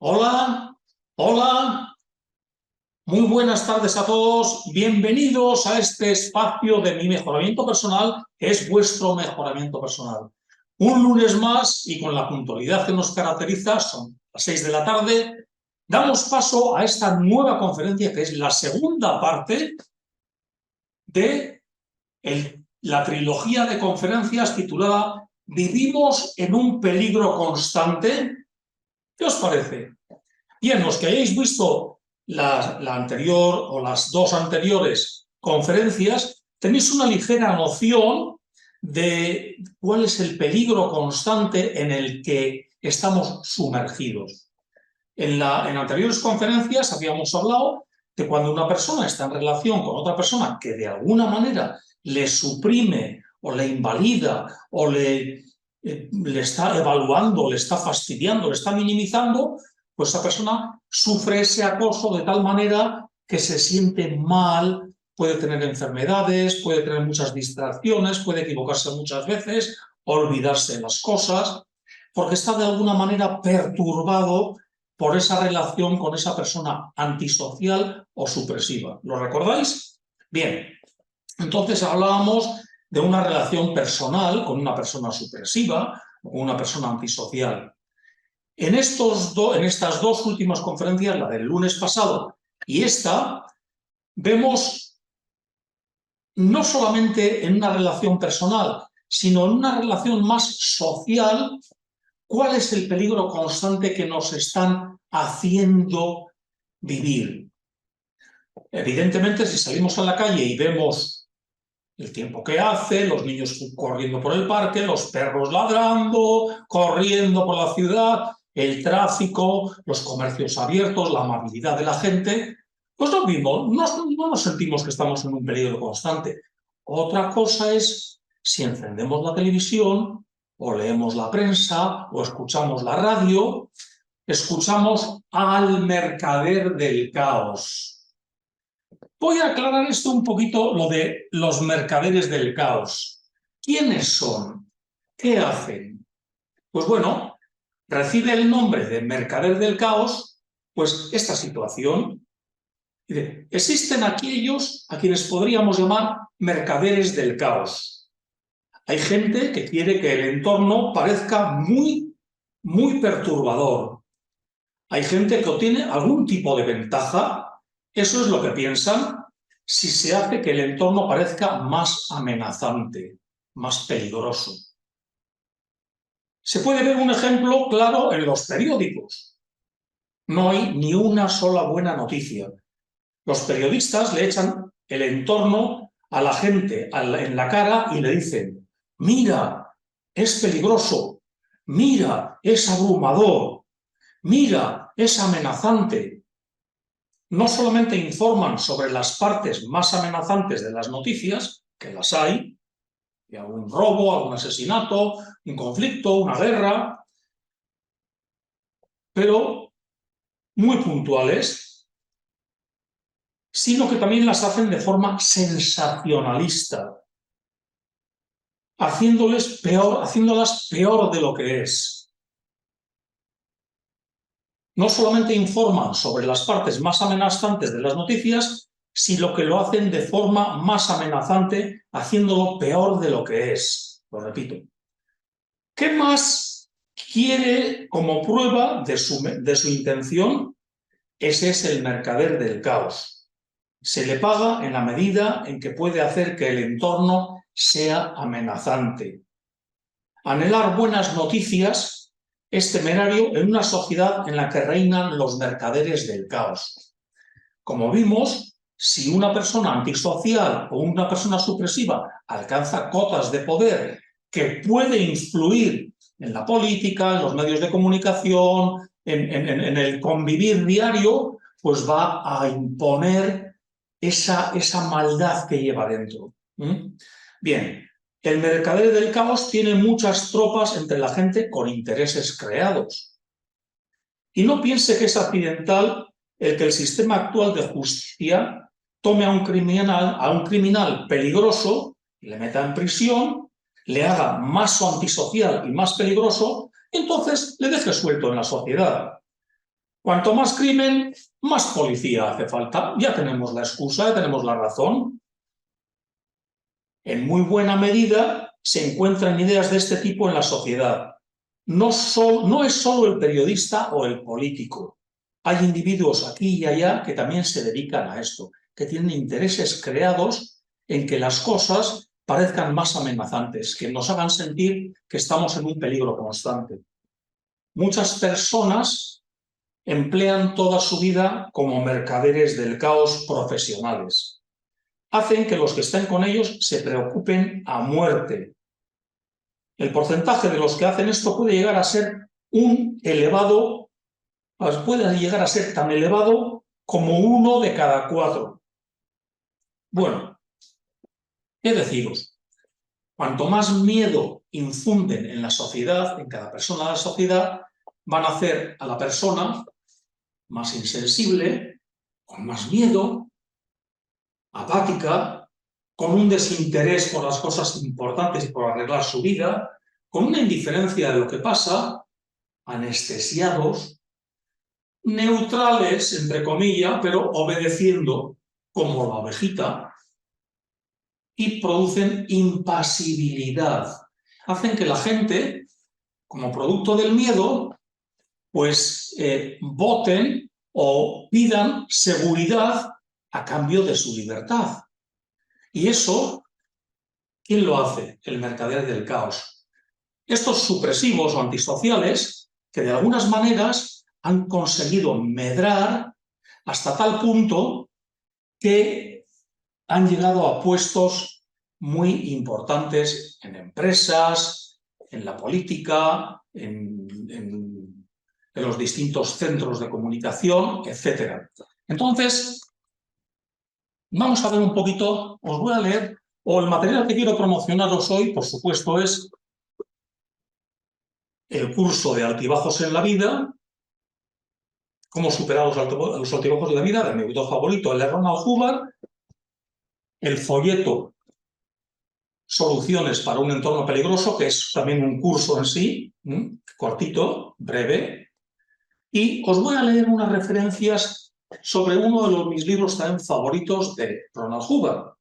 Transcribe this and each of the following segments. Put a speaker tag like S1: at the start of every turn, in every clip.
S1: Hola, hola, muy buenas tardes a todos. Bienvenidos a este espacio de mi mejoramiento personal, que es vuestro mejoramiento personal. Un lunes más y con la puntualidad que nos caracteriza, son las 6 de la tarde, damos paso a esta nueva conferencia que es la segunda parte de la trilogía de conferencias titulada ¿Vivimos en un peligro constante? ¿Qué os parece? Bien, los que hayáis visto la anterior o las dos anteriores conferencias, tenéis una ligera noción de cuál es el peligro constante en el que estamos sumergidos. En anteriores conferencias habíamos hablado de cuando una persona está en relación con otra persona que de alguna manera le suprime o le invalida o le está evaluando, le está fastidiando, le está minimizando, pues esa persona sufre ese acoso de tal manera que se siente mal, puede tener enfermedades, puede tener muchas distracciones, puede equivocarse muchas veces, olvidarse de las cosas, porque está de alguna manera perturbado por esa relación con esa persona antisocial o supresiva. ¿Lo recordáis? Bien, entonces hablábamos de una relación personal con una persona supresiva o con una persona antisocial. En estas dos últimas conferencias, la del lunes pasado y esta, vemos no solamente en una relación personal, sino en una relación más social, cuál es el peligro constante que nos están haciendo vivir. Evidentemente, si salimos a la calle y vemos el tiempo que hace, los niños corriendo por el parque, los perros ladrando, corriendo por la ciudad, el tráfico, los comercios abiertos, la amabilidad de la gente, pues no nos sentimos que estamos en un peligro constante. Otra cosa es si encendemos la televisión o leemos la prensa o escuchamos la radio, escuchamos al mercader del caos. Voy a aclarar esto un poquito, lo de los mercaderes del caos. ¿Quiénes son? ¿Qué hacen? Pues bueno, recibe el nombre de mercader del caos, pues esta situación. Existen aquellos a quienes podríamos llamar mercaderes del caos. Hay gente que quiere que el entorno parezca muy perturbador. Hay gente que obtiene algún tipo de ventaja. Eso es lo que piensan si se hace que el entorno parezca más amenazante, más peligroso. Se puede ver un ejemplo claro en los periódicos. No hay ni una sola buena noticia. Los periodistas le echan el entorno a la gente en la cara y le dicen: mira, es peligroso, mira, es abrumador, mira, es amenazante. No solamente informan sobre las partes más amenazantes de las noticias, que las hay, algún robo, algún asesinato, un conflicto, una guerra, pero muy puntuales, sino que también las hacen de forma sensacionalista, haciéndolas peor de lo que es. No solamente informan sobre las partes más amenazantes de las noticias, sino que lo hacen de forma más amenazante, haciéndolo peor de lo que es. Lo repito. ¿Qué más quiere como prueba de su intención? Ese es el mercader del caos. Se le paga en la medida en que puede hacer que el entorno sea amenazante. Anhelar buenas noticias es temerario en una sociedad en la que reinan los mercaderes del caos. Como vimos, si una persona antisocial o una persona supresiva alcanza cotas de poder que puede influir en la política, en los medios de comunicación, en el convivir diario, pues va a imponer esa maldad que lleva dentro. Bien, el mercader del caos tiene muchas tropas entre la gente con intereses creados. Y no piense que es accidental el que el sistema actual de justicia tome a un criminal peligroso, le meta en prisión, le haga más antisocial y más peligroso, y entonces le deje suelto en la sociedad. Cuanto más crimen, más policía hace falta. Ya tenemos la excusa, ya tenemos la razón. En muy buena medida se encuentran ideas de este tipo en la sociedad. No es solo el periodista o el político. Hay individuos aquí y allá que también se dedican a esto, que tienen intereses creados en que las cosas parezcan más amenazantes, que nos hagan sentir que estamos en un peligro constante. Muchas personas emplean toda su vida como mercaderes del caos profesionales. Hacen que los que estén con ellos se preocupen a muerte. El porcentaje de los que hacen esto puede llegar a ser tan elevado como 1 de cada 4. Bueno, ¿qué deciros? Cuanto más miedo infunden en la sociedad, en cada persona de la sociedad, van a hacer a la persona más insensible, con más miedo, apática, con un desinterés por las cosas importantes y por arreglar su vida, con una indiferencia de lo que pasa, anestesiados, neutrales, entre comillas, pero obedeciendo como la ovejita, y producen impasibilidad. Hacen que la gente, como producto del miedo, pues voten o pidan seguridad a cambio de su libertad. Y eso, ¿quién lo hace? El mercader del caos. Estos supresivos o antisociales, que de algunas maneras han conseguido medrar hasta tal punto que han llegado a puestos muy importantes en empresas, en la política, en los distintos centros de comunicación, etc. Entonces, vamos a ver un poquito, os voy a leer, o el material que quiero promocionaros hoy, por supuesto, es el curso de altibajos en la vida, cómo superar los altibajos de la vida, de mi autor favorito, el de Ronald Hubbard, el folleto Soluciones para un entorno peligroso, que es también un curso en sí, cortito, breve, y os voy a leer unas referencias sobre uno de mis libros también favoritos de Ronald Hubbard.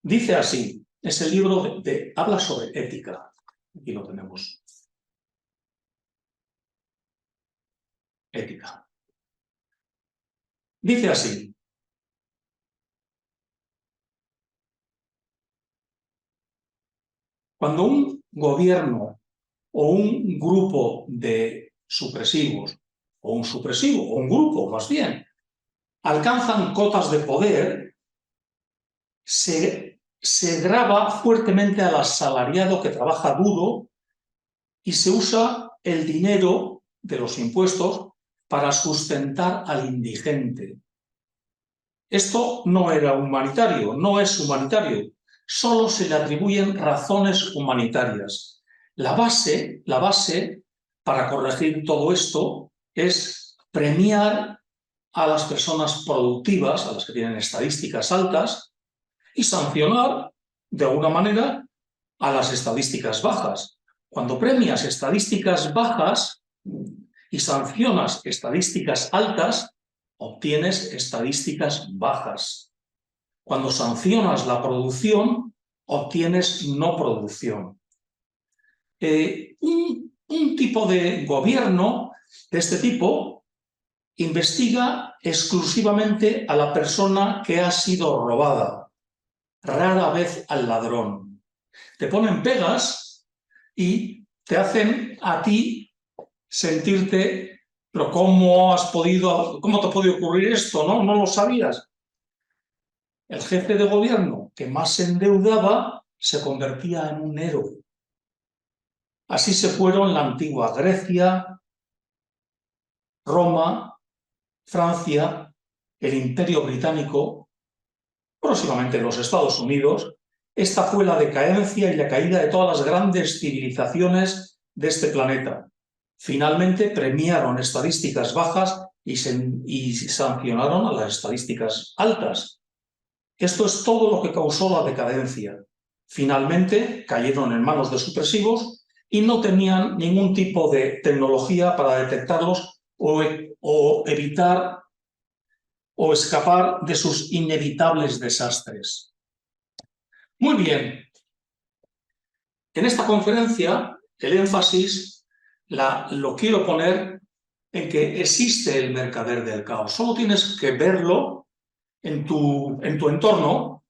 S1: Dice así, es el libro habla sobre ética. Aquí lo tenemos. Ética. Dice así. Cuando un gobierno o un grupo de supresivos, o un supresivo, o un grupo más bien, alcanzan cotas de poder, se grava fuertemente al asalariado que trabaja duro y se usa el dinero de los impuestos para sustentar al indigente. Esto no era humanitario, no es humanitario, solo se le atribuyen razones humanitarias. La base para corregir todo esto es premiar a las personas productivas, a las que tienen estadísticas altas, y sancionar, de alguna manera, a las estadísticas bajas. Cuando premias estadísticas bajas y sancionas estadísticas altas, obtienes estadísticas bajas. Cuando sancionas la producción, obtienes no producción. Un tipo de gobierno de este tipo investiga exclusivamente a la persona que ha sido robada, rara vez al ladrón. Te ponen pegas y te hacen a ti sentirte, pero ¿cómo te ha podido ocurrir esto? ¿No lo sabías? El jefe de gobierno que más se endeudaba se convertía en un héroe. Así se fueron la antigua Grecia, Roma, Francia, el Imperio Británico, próximamente los Estados Unidos. Esta fue la decadencia y la caída de todas las grandes civilizaciones de este planeta. Finalmente premiaron estadísticas bajas y sancionaron a las estadísticas altas. Esto es todo lo que causó la decadencia. Finalmente cayeron en manos de supresivos y no tenían ningún tipo de tecnología para detectarlos o evitar o escapar de sus inevitables desastres. Muy bien. En esta conferencia, el énfasis lo quiero poner en que existe el mercader del caos. Solo tienes que verlo en tu entorno.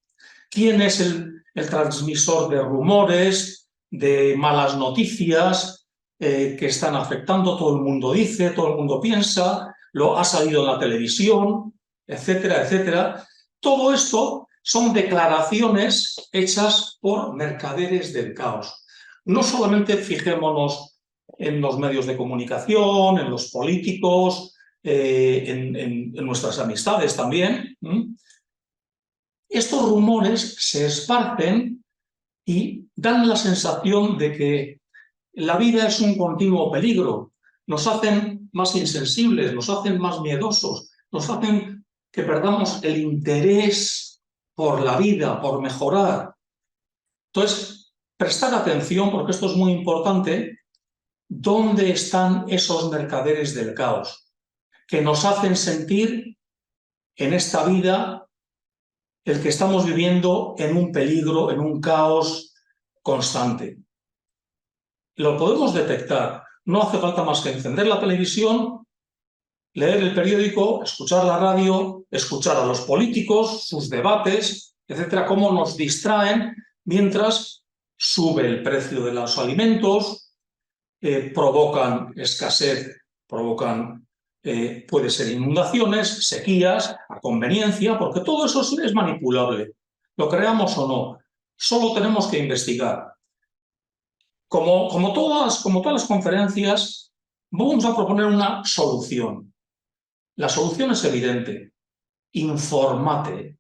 S1: ¿Quién es el transmisor de rumores, de malas noticias que están afectando? Todo el mundo dice, todo el mundo piensa, ha salido en la televisión, etcétera, etcétera. Todo esto son declaraciones hechas por mercaderes del caos. No solamente fijémonos en los medios de comunicación, en los políticos, en nuestras amistades también. Estos rumores se esparcen y dan la sensación de que la vida es un continuo peligro. Nos hacen más insensibles, nos hacen más miedosos, nos hacen que perdamos el interés por la vida, por mejorar. Entonces, prestar atención, porque esto es muy importante, ¿dónde están esos mercaderes del caos que nos hacen sentir en esta vida el que estamos viviendo en un peligro, en un caos constante? Lo podemos detectar. No hace falta más que encender la televisión, leer el periódico, escuchar la radio, escuchar a los políticos, sus debates, etcétera, cómo nos distraen mientras sube el precio de los alimentos, provocan escasez, puede ser inundaciones, sequías, a conveniencia, porque todo eso es manipulable, lo creamos o no. Solo tenemos que investigar. Como todas las conferencias, vamos a proponer una solución. La solución es evidente. Infórmate.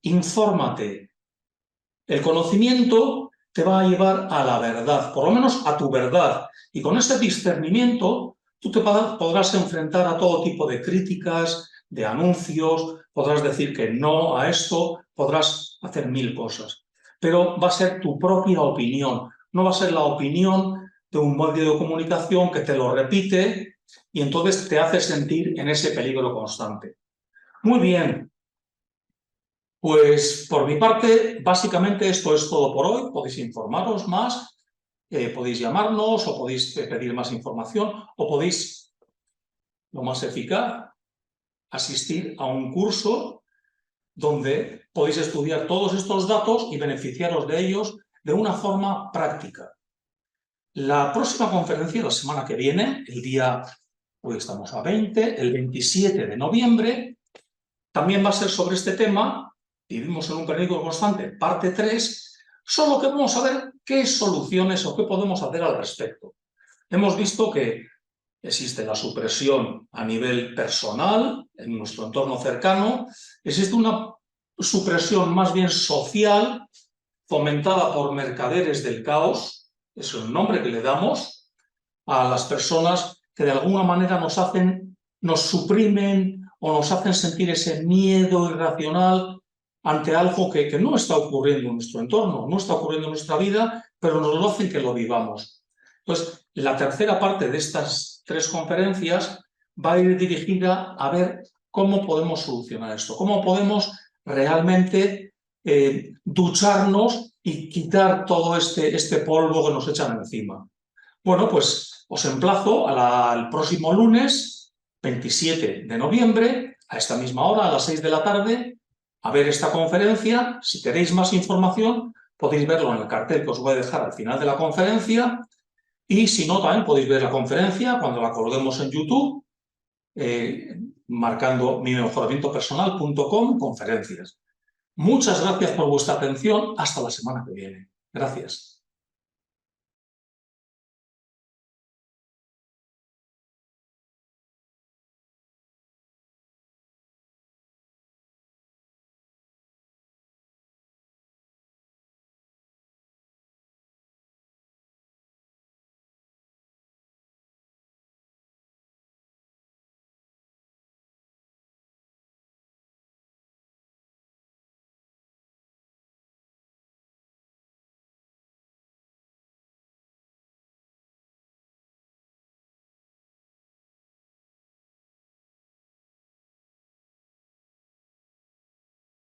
S1: El conocimiento te va a llevar a la verdad, por lo menos a tu verdad. Y con ese discernimiento tú te podrás enfrentar a todo tipo de críticas, de anuncios, podrás decir que no a esto, podrás hacer 1000 cosas. Pero va a ser tu propia opinión, no va a ser la opinión de un medio de comunicación que te lo repite y entonces te hace sentir en ese peligro constante. Muy bien. Pues por mi parte, básicamente esto es todo por hoy. Podéis informaros más, podéis llamarnos o podéis pedir más información o podéis, lo más eficaz, asistir a un curso donde podéis estudiar todos estos datos y beneficiaros de ellos de una forma práctica. La próxima conferencia, la semana que viene, hoy estamos a 20, el 27 de noviembre, también va a ser sobre este tema. Vivimos en un peligro constante, parte 3, solo que vamos a ver qué soluciones o qué podemos hacer al respecto. Hemos visto que existe la supresión a nivel personal, en nuestro entorno cercano, existe una supresión más bien social, fomentada por mercaderes del caos, es el nombre que le damos a las personas que de alguna manera nos suprimen o nos hacen sentir ese miedo irracional ante algo que no está ocurriendo en nuestro entorno, no está ocurriendo en nuestra vida, pero nos lo hacen que lo vivamos. Entonces, la tercera parte de estas 3 conferencias va a ir dirigida a ver cómo podemos solucionar esto, cómo podemos realmente ducharnos y quitar todo este polvo que nos echan encima. Bueno, pues os emplazo al próximo lunes, 27 de noviembre, a esta misma hora, a las 6 de la tarde, a ver esta conferencia. Si queréis más información, podéis verlo en el cartel que os voy a dejar al final de la conferencia. Y si no, también podéis ver la conferencia cuando la colguemos en YouTube, marcando mimejoramientopersonal.com conferencias. Muchas gracias por vuestra atención. Hasta la semana que viene. Gracias.